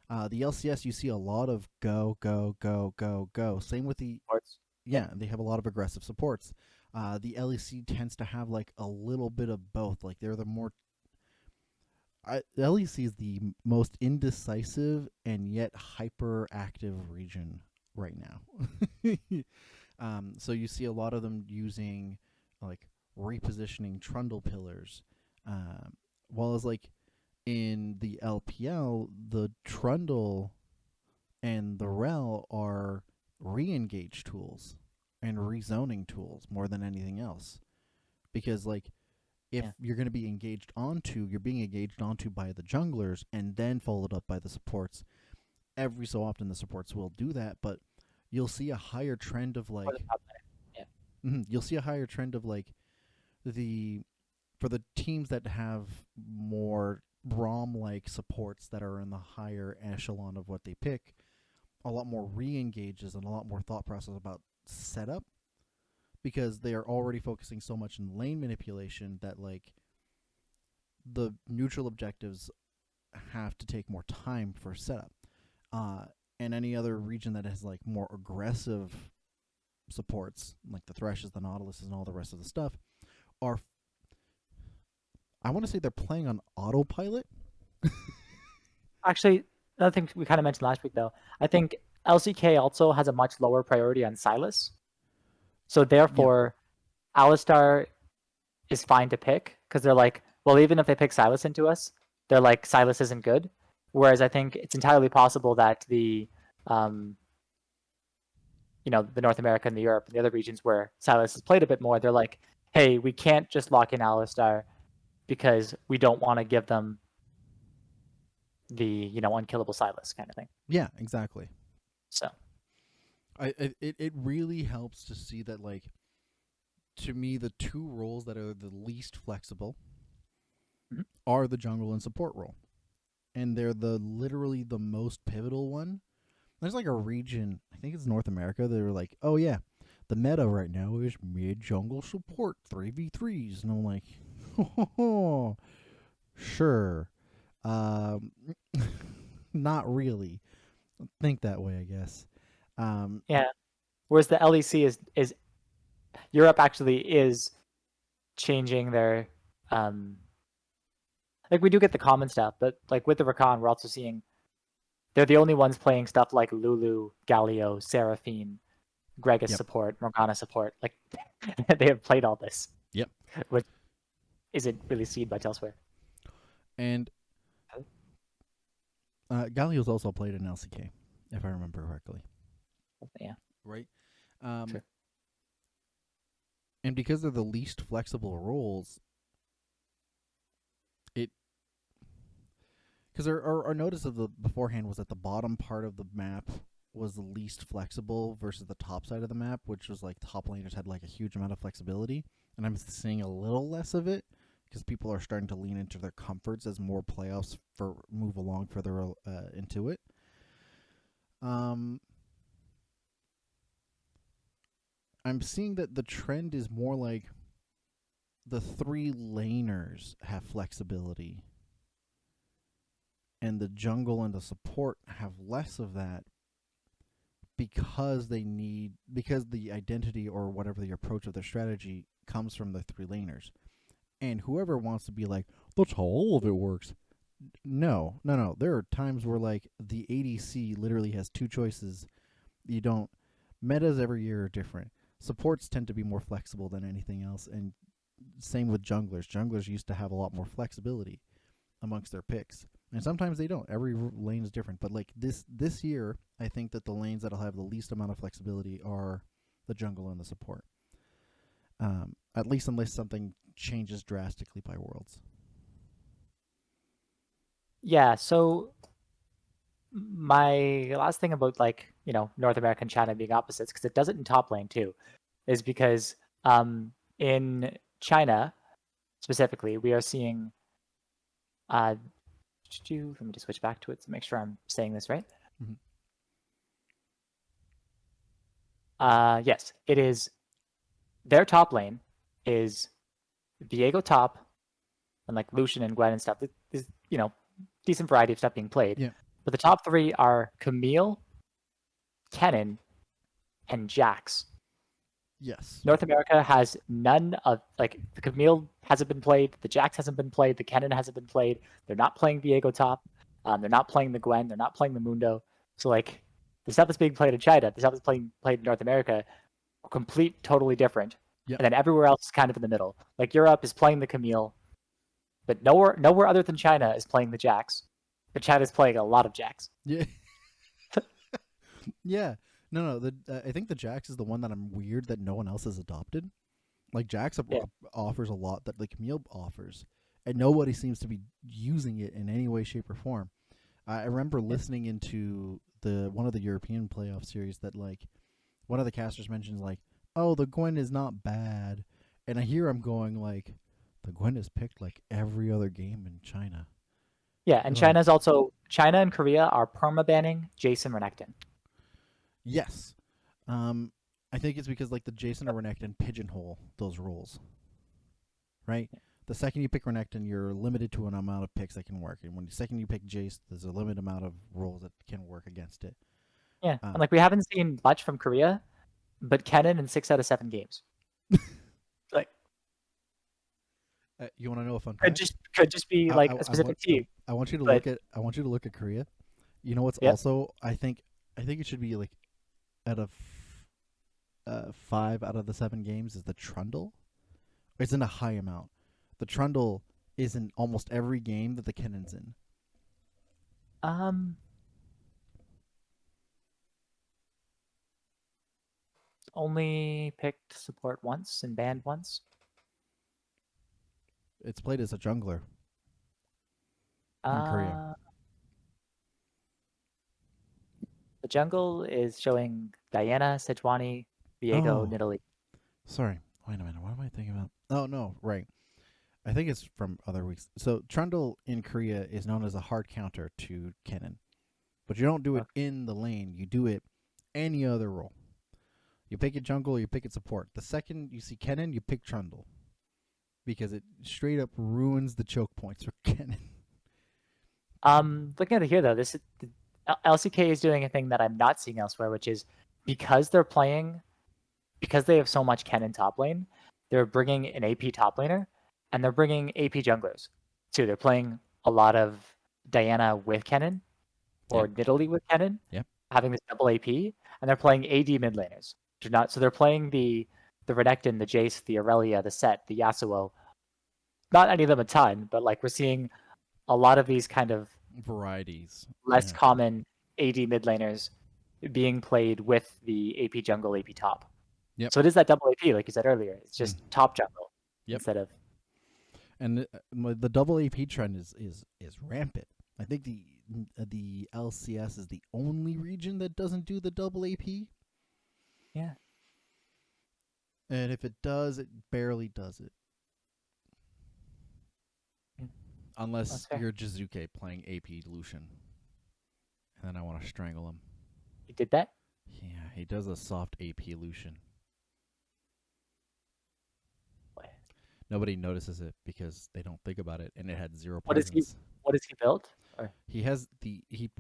The LCS, you see a lot of go, go, go, go, go. Same with the Sports. yeah, they have a lot of aggressive supports. The LEC tends to have like a little bit of both. Like they're the more the LEC is the most indecisive and yet hyperactive region right now. So you see a lot of them using like repositioning trundle pillars, while as like in the LPL, the trundle and the rel are re-engage tools and rezoning tools more than anything else, because like if Yeah. you're going to be engaged onto, you're being engaged onto by the junglers and then followed up by the supports. Every so often the supports will do that, but you'll see a higher trend of Or the like top laner. Yeah. you'll see a higher trend of like the for the teams that have more Braum like supports that are in the higher echelon of what they pick, a lot more re-engages and a lot more thought process about setup, because they are already focusing so much in lane manipulation that like the neutral objectives have to take more time for setup. And any other region that has like more aggressive supports, like the Threshes, the Nautiluses, and all the rest of the stuff, are I want to say they're playing on autopilot. Actually, another thing we kind of mentioned last week, though, I think LCK also has a much lower priority on Sylas. So therefore, Alistar is fine to pick because they're like, well, even if they pick Sylas into us, they're like, Sylas isn't good. Whereas I think it's entirely possible that the, the North America and the Europe and the other regions where Sylas has played a bit more, they're like, hey, we can't just lock in Alistar because we don't want to give them the, unkillable Sylas kind of thing. Yeah, exactly. So It really helps to see that, like, to me, the 2 roles that are the least flexible are the jungle and support role, and they're literally the most pivotal one. There's like a region, I think it's North America, they're like, oh yeah, the meta right now is mid jungle support 3v3s, and I'm like, oh, sure, not really. Think that way, I guess. yeah. Whereas the LEC is Europe actually is changing their like we do get the common stuff, but like with the Rakan, we're also seeing they're the only ones playing stuff like Lulu, Galio, Seraphine, Gragas Yep. support, Morgana support. Like they have played all this. Yep. Which isn't really seen much elsewhere. And Galio's also played in LCK, if I remember correctly. Yeah. Right. Sure. And because they're the least flexible roles, it because our notice of the beforehand was that the bottom part of the map was the least flexible versus the top side of the map, which was like top laners had like a huge amount of flexibility, and I'm seeing a little less of it because people are starting to lean into their comforts as more playoffs move along further into it. I'm seeing that the trend is more like the 3 laners have flexibility and the jungle and the support have less of that because the identity or whatever the approach of their strategy comes from the 3 laners. And whoever wants to be like, that's how all of it works. No. There are times where like the ADC literally has 2 choices. You don't metas every year are different. Supports tend to be more flexible than anything else, and same with junglers. Junglers used to have a lot more flexibility amongst their picks, and sometimes they don't. Every lane is different, but like this year, I think that the lanes that'll have the least amount of flexibility are the jungle and the support. At least unless something changes drastically by Worlds. Yeah, so my last thing about like, North America and China being opposites, because it does it in top lane too, is because in China specifically, we are seeing let me just switch back to it to make sure I'm saying this right. Mm-hmm. Yes, it is. Their top lane is Viego top, and like Lucian and Gwen and stuff. There's decent variety of stuff being played. Yeah. But the top 3 are Camille, Kennen, and Jax. Yes. North America has none of the Camille hasn't been played, the Jax hasn't been played, the Kennen hasn't been played. They're not playing Viego top. They're not playing the Gwen. They're not playing the Mundo. So like the stuff that's being played in China, the stuff that's played in North America, totally different. Yep. And then everywhere else is kind of in the middle. Like Europe is playing the Camille, but nowhere other than China is playing the Jax. But China's playing a lot of Jax. Yeah. Yeah. No. I think the Jax is the one that I'm weird that no one else has adopted. Like Jax offers a lot that the Camille offers, and nobody seems to be using it in any way, shape, or form. I remember listening into one of the European playoff series that like one of the casters mentions like, oh, the Gwen is not bad, and I hear I'm going like, the Gwen is picked like every other game in China. Yeah, and Like, China and Korea are perma-banning Jason Renekton. Yes. I think it's because like the Jason or Renekton pigeonhole those roles. Right? Yeah. The second you pick Renekton, you're limited to an amount of picks that can work. And when the second you pick Jace, there's a limited amount of roles that can work against it. Yeah, and like we haven't seen much from Korea, but Kennen in 6 out of 7 games. Like, you want to know a fun fact? Could just be like a specific team. I want you to look at Korea. You know what's also I think it should be like out of 5 out of the 7 games is the Trundle. It's in a high amount. The Trundle is in almost every game that the Kennen's in. Only picked support once and banned once. It's played as a jungler in Korea. The jungle is showing Diana, Sejuani, Viego, Nidalee. Sorry. Wait a minute. What am I thinking about? Oh, no. Right. I think it's from other weeks. So Trundle in Korea is known as a hard counter to Kennen. But you don't do it in the lane. You do it any other role. You pick it jungle, you pick it support. The second you see Kennen, you pick Trundle. Because it straight up ruins the choke points for Kennen. Looking at it here, though, LCK is doing a thing that I'm not seeing elsewhere, which is because they have so much Kennen top lane, they're bringing an AP top laner, and they're bringing AP junglers too. They're playing a lot of Diana with Kennen, or Nidalee with Kennen, having this double AP, and they're playing AD mid laners. So they're playing the Renekton, the Jace, the Aurelia, the Sett, the Yasuo. Not any of them a ton, but like we're seeing a lot of these kind of varieties, less common AD mid laners being played with the AP jungle, AP top. Yep. So it is that double AP, like you said earlier. It's just top jungle instead of. And the double AP trend is rampant. I think the LCS is the only region that doesn't do the double AP. Yeah. And if it does, it barely does it. Unless you're Jiizuke playing AP Lucian. And then I want to strangle him. He did that? Yeah, he does a soft AP Lucian. Nobody notices it because they don't think about it, and it had 0 presence. What is he built? Or? He has he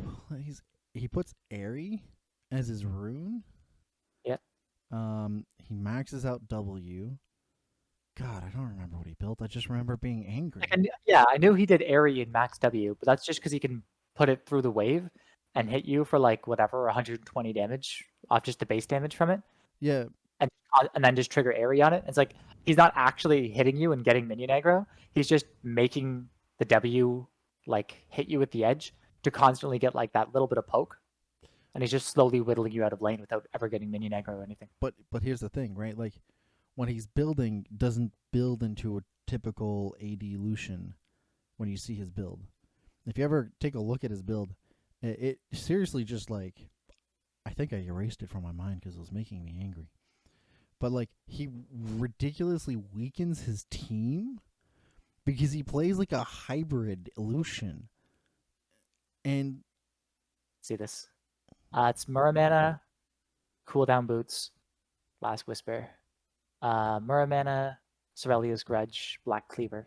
puts Aery as his rune. Yeah. He maxes out W. God, I don't remember what he built. I just remember being angry. I knew he did Aery and max W, but that's just because he can put it through the wave and hit you for like whatever 120 damage off just the base damage from it. Yeah. And then just trigger Aery on it. It's like he's not actually hitting you and getting minion aggro. He's just making the W like hit you at the edge to constantly get like that little bit of poke. And he's just slowly whittling you out of lane without ever getting minion aggro or anything. But here's the thing, right? Like when he's building, doesn't build into a typical AD Lucian when you see his build. If you ever take a look at his build, it seriously just like, I think I erased it from my mind because it was making me angry. But like he ridiculously weakens his team because he plays like a hybrid Lucian. And see this. It's Muramana, cooldown boots, Last Whisper. Muramana, Cerelia's Grudge, Black Cleaver.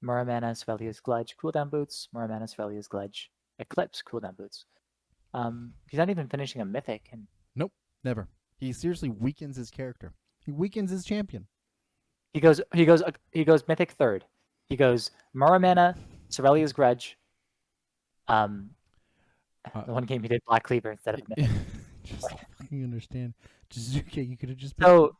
Muramana, Cerelia's Grudge, cooldown boots, Muramana, Cerelia's Grudge, Eclipse, cooldown boots. He's not even finishing a mythic. And nope, never. He seriously weakens his character. He weakens his champion. He goes mythic third. He goes Muramana, Cerelia's Grudge. The one game he did Black Cleaver instead of mythic. Just fucking understand. Jiizuke, you could have just so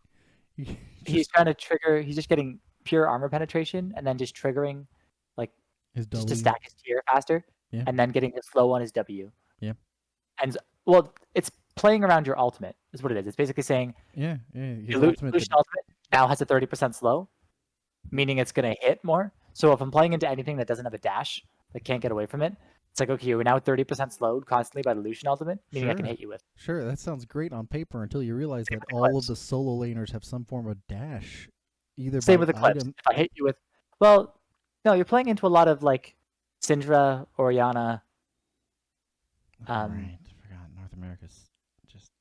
he's trying to trigger. He's just getting pure armor penetration and then just triggering like his just to stack his tier faster. Yeah. And then getting his slow on his W. Yeah. And well, it's playing around your ultimate is what it is. It's basically saying His Lucian ultimate now has a 30% slow, meaning it's going to hit more. So if I'm playing into anything that doesn't have a dash, that can't get away from it, it's like, okay, we're now 30% slowed constantly by the Lucian ultimate, meaning I can hit you with. Sure, that sounds great on paper until you realize that all of the solo laners have some form of dash. Either same with Eclipse. If I hit you with, well, no, you're playing into a lot of like Syndra, Orianna. Right, I forgot North America's just.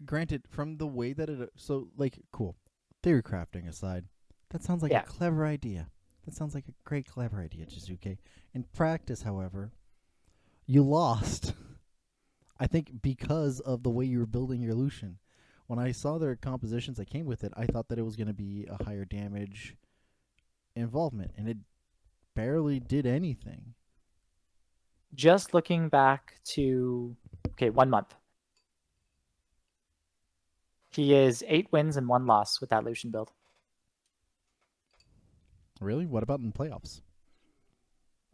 Granted, from the way that it cool. Theory crafting aside, that sounds like a clever idea. That sounds like a great clever idea, Jiizuke. In practice, however, you lost. I think because of the way you were building your Lucian. When I saw their compositions that came with it, I thought that it was going to be a higher damage involvement, and it barely did anything. Just looking back to 1 month. He is 8 wins and 1 loss with that Lucian build. Really? What about in playoffs?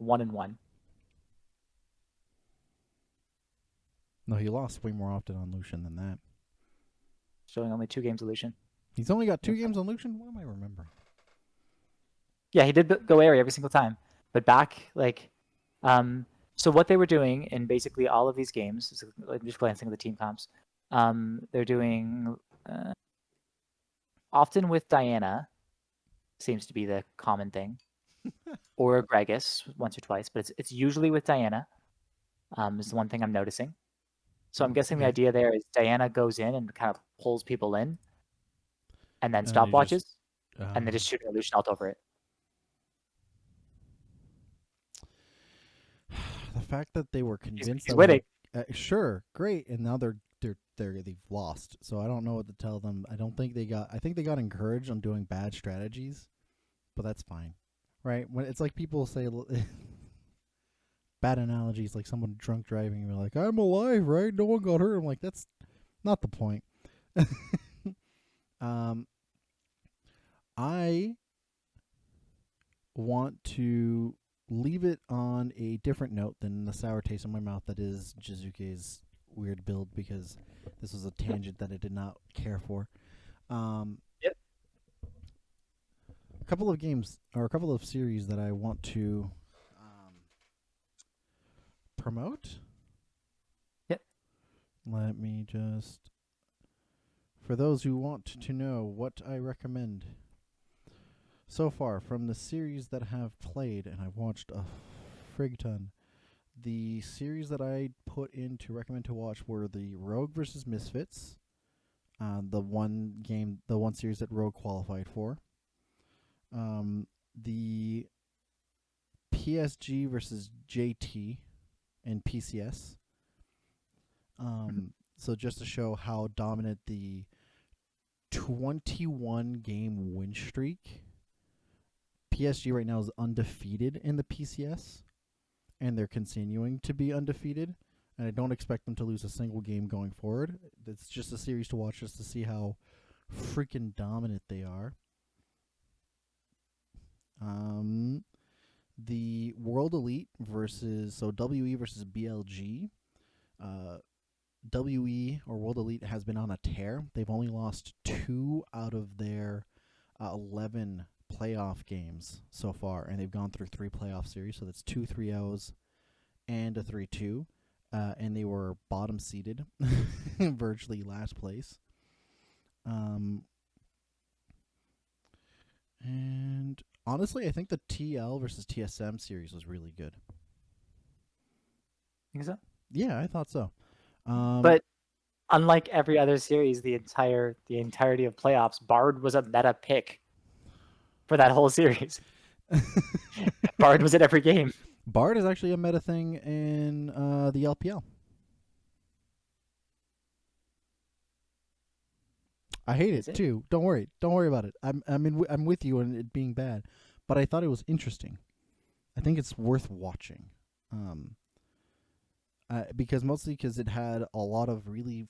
1-1. No, he lost way more often on Lucian than that. Showing only 2 games of Lucian. He's only got 2 games on Lucian? What am I remembering? Yeah, he did go Aery every single time. But back, so what they were doing in basically all of these games, I'm just glancing at the team comps, they're doing, often with Diana, seems to be the common thing, or Gragas once or twice, but it's usually with Diana, is the one thing I'm noticing. So I'm guessing the idea there is Diana goes in and kind of pulls people in, and then stopwatches, and they just shoot a Lucian ult over it. The fact that they were convinced he's winning. Sure, great, and now they've lost. So I don't know what to tell them. I think they got encouraged on doing bad strategies, but that's fine, right? When it's like people say bad analogies, like someone drunk driving, and they're like, "I'm alive, right? No one got hurt." I'm like, that's not the point. I want to leave it on a different note than the sour taste in my mouth that is Jiizuke's weird build, because this was a tangent that I did not care for. Yep. A couple of games or a couple of series that I want to promote. Yep. Let me just, for those who want to know what I recommend so far from the series that have played, and I've watched a frig ton. The series that I put in to recommend to watch were the Rogue versus Misfits, the one series that Rogue qualified for. The PSG versus JT in PCS. So just to show how dominant the 21 game win streak. PSG right now is undefeated in the PCS, and they're continuing to be undefeated. And I don't expect them to lose a single game going forward. It's just a series to watch just to see how freaking dominant they are. The World Elite versus WE versus BLG. WE or World Elite has been on a tear. They've only lost 2 out of their 11 playoff games so far, and they've gone through 3 playoff series. So that's 2 3-0s and a 3-2. And they were bottom seeded, virtually last place. And honestly, I think the TL versus TSM series was really good. Think so? Yeah, I thought so. But unlike every other series, the entirety of playoffs, Bard was a meta pick for that whole series. Bard was at every game. Bard is actually a meta thing in the LPL. I hate it too. Don't worry about it. I'm with you on it being bad, but I thought it was interesting. I think it's worth watching, because it had a lot of really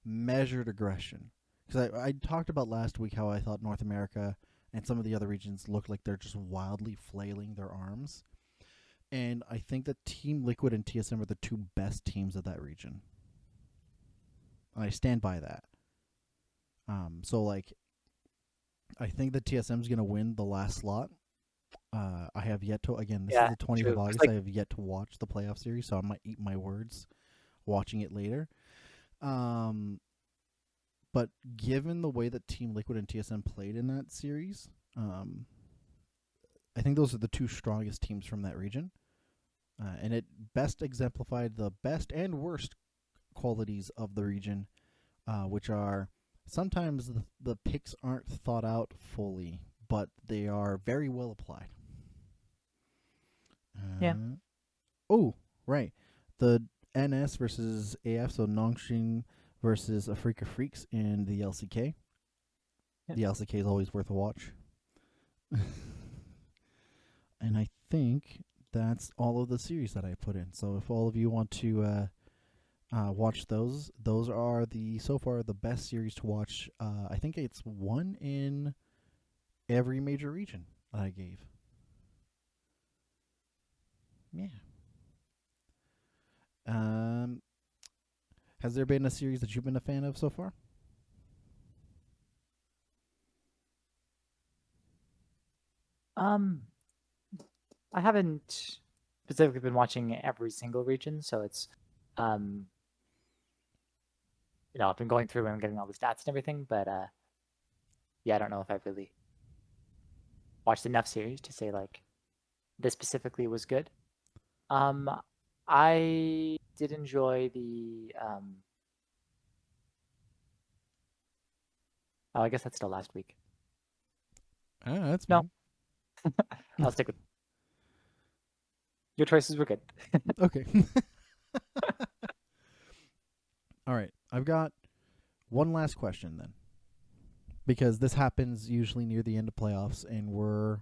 measured aggression. Because I talked about last week how I thought North America and some of the other regions look like they're just wildly flailing their arms. And I think that Team Liquid and TSM are the 2 best teams of that region. And I stand by that. I think that TSM is going to win the last slot. I have yet to, again, this is the 20th of August. I have yet to watch the playoff series, so I might eat my words watching it later. But given the way that Team Liquid and TSM played in that series, I think those are the 2 strongest teams from that region. And it best exemplified the best and worst qualities of the region, which are sometimes the picks aren't thought out fully, but they are very well applied. Yeah. Oh, right. The NS versus AF, so Nongshim versus Afrika Freaks in the LCK. Yeah. The LCK is always worth a watch. And I think that's all of the series that I put in. So if all of you want to watch those are so far the best series to watch. I think it's one in every major region that I gave. Yeah. Has there been a series that you've been a fan of so far? I haven't specifically been watching every single region, so it's I've been going through and getting all the stats and everything, but yeah, I don't know if I've really watched enough series to say this specifically was good. I did enjoy the I guess that's still last week. That's no. I'll stick with your choices were good. Okay. All right. I've got one last question then, because this happens usually near the end of playoffs, and we're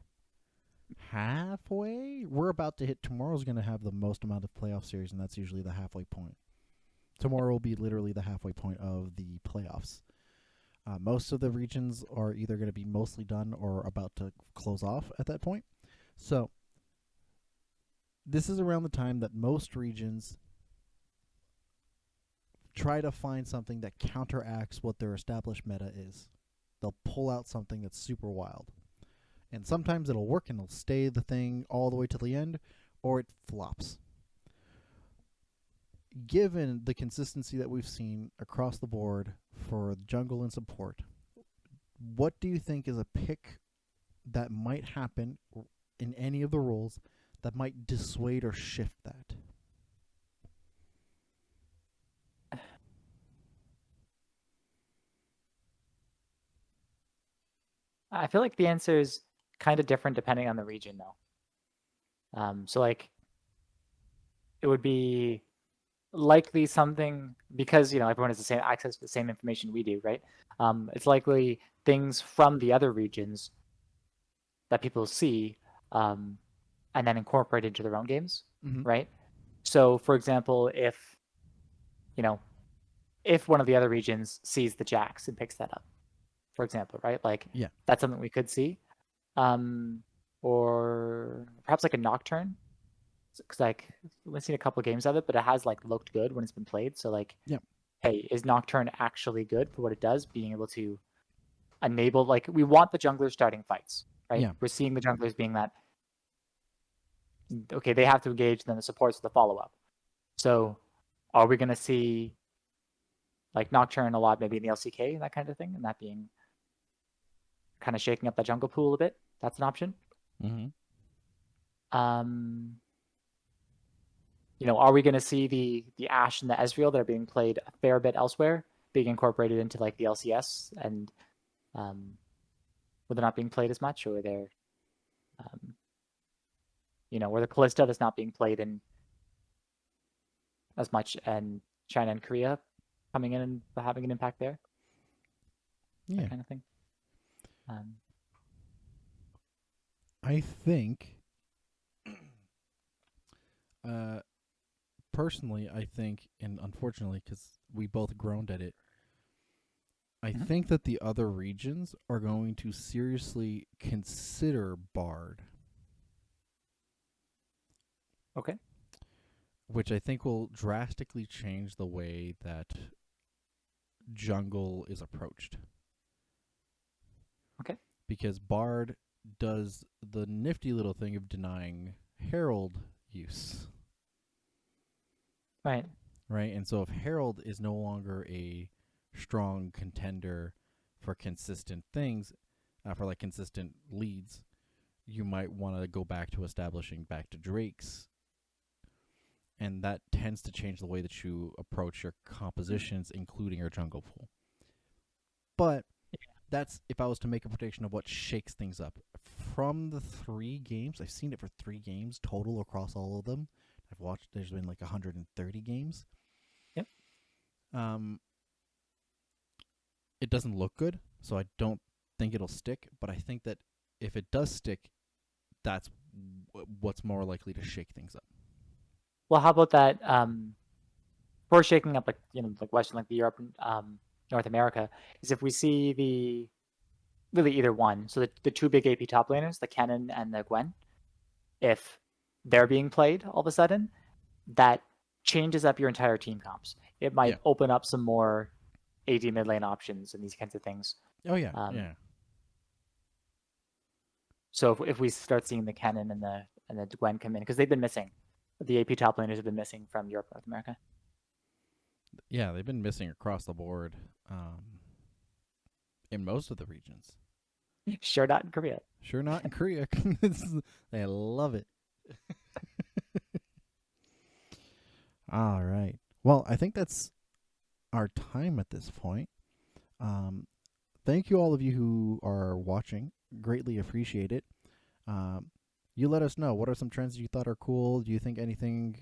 halfway. We're about to hit. Tomorrow's going to have the most amount of playoff series, and that's usually the halfway point. Tomorrow will be literally the halfway point of the playoffs. Most of the regions are either going to be mostly done or about to close off at that point. So this is around the time that most regions try to find something that counteracts what their established meta is. They'll pull out something that's super wild. And sometimes it'll work and it'll stay the thing all the way to the end, or it flops. Given the consistency that we've seen across the board for jungle and support, what do you think is a pick that might happen in any of the roles that might dissuade or shift that? I feel like the answer is kind of different depending on the region, though. So like, it would be likely something because everyone has the same access to the same information we do, right? It's likely things from the other regions that people see, and then incorporate into their own games, right? So, for example, if one of the other regions sees the Jax and picks that up, for example, right? Like, Yeah. that's something we could see, or perhaps like a Nocturne, because like we've seen a couple of games of it, but it has like looked good when it's been played. So like, Yeah. hey, is Nocturne actually good for what it does? Being able to enable, like, we want the junglers starting fights, right? Yeah. We're seeing the junglers being that, okay, they have to engage, then the supports the follow up. So are we going to see like Nocturne a lot, maybe in the LCK and that kind of thing, and that being kind of shaking up that jungle pool a bit? That's an option. Are we going to see the Ashe and the Ezreal that are being played a fair bit elsewhere being incorporated into like the LCS, and where they're not being played as much, or they're where the Callista that's not being played in as much, and China and Korea coming in and having an impact there? Yeah. That kind of thing. I think, personally, and unfortunately, because we both groaned at it, I think that the other regions are going to seriously consider Bard. Okay. Which I think will drastically change the way that jungle is approached. Okay. Because Bard does the nifty little thing of denying Herald use. Right. Right? And so if Herald is no longer a strong contender for consistent things, for like consistent leads, you might want to go back to establishing back to Drake's. And that tends to change the way that you approach your compositions, including your jungle pool. But that's if I was to make a prediction of what shakes things up. From the 3 games, I've seen it for 3 games total across all of them. I've watched, there's been like 130 games. Yep. It doesn't look good, so I don't think it'll stick. But I think that if it does stick, that's what's more likely to shake things up. Well, how about that? For shaking up, like like Western, like the Europe, North America, is if we see really either one. So the 2 big AP top laners, the Kennen and the Gwen, if they're being played all of a sudden, that changes up your entire team comps. It might open up some more AD mid lane options and these kinds of things. Oh yeah, yeah. So if we start seeing the Kennen and the Gwen come in, because they've been missing, the AP top laners have been missing from Europe, North America. Yeah, they've been missing across the board, in most of the regions. Sure not in Korea. Sure not in Korea. They love it. All right. Well, I think that's our time at this point. Thank you all of you who are watching. Greatly appreciate it. You let us know. What are some trends you thought are cool? Do you think anything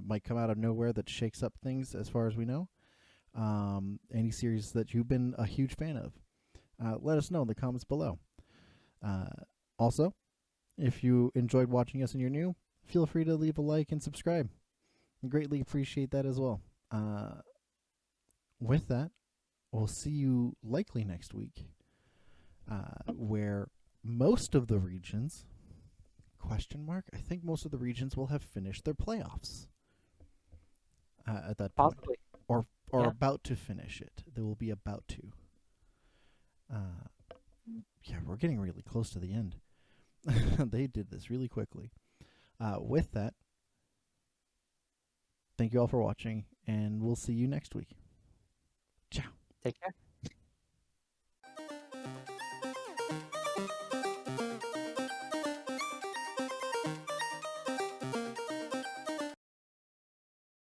might come out of nowhere that shakes up things as far as we know? Any series that you've been a huge fan of? Let us know in the comments below. Also, if you enjoyed watching us and you're new, feel free to leave a like and subscribe. I greatly appreciate that as well. With that, we'll see you likely next week, where most of the regions question mark. I think most of the regions will have finished their playoffs at that point, Possibly. or Yeah. about to finish it. They will be about to. Yeah, we're getting really close to the end. They did this really quickly. With that, thank you all for watching, and we'll see you next week. Ciao. Take care.